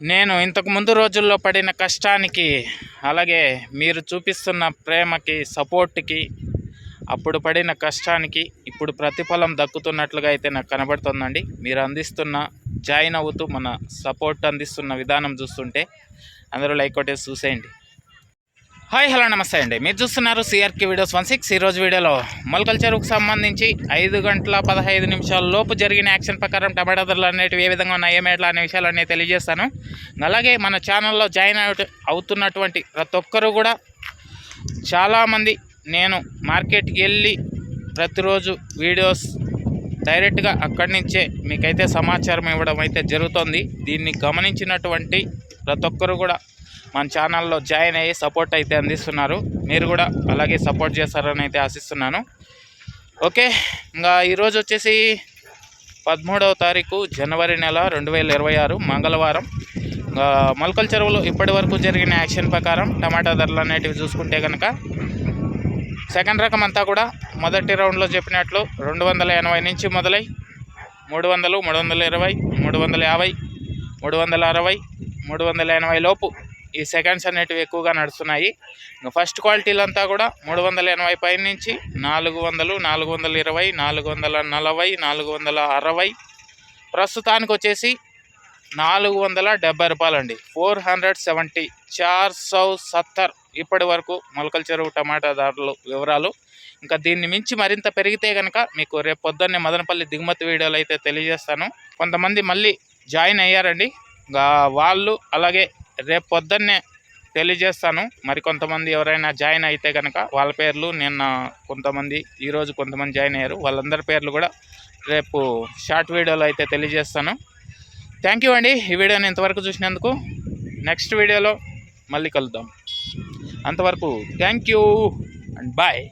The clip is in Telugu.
నేను ఇంతకు ముందు రోజుల్లో పడిన కష్టానికి, అలాగే మీరు చూపిస్తున్న ప్రేమకి, సపోర్ట్కి, అప్పుడు పడిన కష్టానికి ఇప్పుడు ప్రతిఫలం దక్కుతున్నట్లుగా అయితే నాకు కనబడుతుందండి. మీరు అందిస్తున్న, జాయిన్ అవుతూ మన సపోర్ట్ అందిస్తున్న విధానం చూస్తుంటే అందరూ లైక్ కొట్టేసి చూసేయండి. హాయ్ హలో నమస్తే అండి. మీరు చూస్తున్నారు సిఆర్కే వీడియోస్ 16. ఈరోజు వీడియోలో మొలకల చెరువుకు సంబంధించి 5 గంటల 15 నిమిషాల లోపు జరిగిన యాక్షన్ ప్రకారం టమాటా ధరలు అనేటివి ఏ విధంగా ఉన్నాయి, ఏమేట్లా అనే విషయాలు అనేవి తెలియజేస్తాను. అలాగే మన ఛానల్లో జాయిన్ అవుతున్నటువంటి ప్రతి ఒక్కరూ కూడా, చాలామంది నేను మార్కెట్కి వెళ్ళి ప్రతిరోజు వీడియోస్ డైరెక్ట్గా అక్కడి నుంచే మీకైతే సమాచారం ఇవ్వడం అయితే జరుగుతుంది. దీన్ని గమనించినటువంటి ప్రతి ఒక్కరు కూడా మన ఛానల్లో జాయిన్ అయ్యి సపోర్ట్ అయితే అందిస్తున్నారు. మీరు కూడా అలాగే సపోర్ట్ చేస్తారని అయితే ఆశిస్తున్నాను. ఓకే, ఇంకా ఈరోజు వచ్చేసి 13వ తారీఖు జనవరి నెల 2026 మంగళవారం. మొలకల చెరువులో ఇప్పటి వరకు జరిగిన యాక్షన్ ప్రకారం టమాటా ధరలు అనేటివి చూసుకుంటే కనుక, సెకండ్ రకం అంతా కూడా మొదటి రౌండ్లో చెప్పినట్లు 280 నుంచి మొదలై 300, 320, 350, 360, 380 లోపు ఈ సెకండ్స్ అనేటివి ఎక్కువగా నడుస్తున్నాయి. ఫస్ట్ క్వాలిటీలు అంతా కూడా 380 పై నుంచి 400, 420, 440, 460, ప్రస్తుతానికి వచ్చేసి 470 రూపాయలు అండి. 470, 470 ఇప్పటి వరకు మొలకల చెరువు టమాటా ధరలు వివరాలు. ఇంకా దీన్ని మించి మరింత పెరిగితే కనుక మీకు రేపు పొద్దున్నే మదనపల్లి దిగుమతి వీడియోలు అయితే తెలియజేస్తాను. కొంతమంది మళ్ళీ జాయిన్ అయ్యారండి, వాళ్ళు అలాగే రేపు పొద్దున్నే తెలియజేస్తాను. మరి కొంతమంది ఎవరైనా జాయిన్ అయితే కనుక వాళ్ళ పేర్లు నిన్న కొంతమంది, ఈరోజు కొంతమంది జాయిన్ అయ్యారు, వాళ్ళందరి పేర్లు కూడా రేపు షార్ట్ వీడియోలో అయితే తెలియజేస్తాను. థ్యాంక్ యూ అండి ఈ వీడియోని ఇంతవరకు చూసినందుకు. నెక్స్ట్ వీడియోలో మళ్ళీ కలుద్దాం. అంతవరకు థ్యాంక్ యూ అండ్ బాయ్.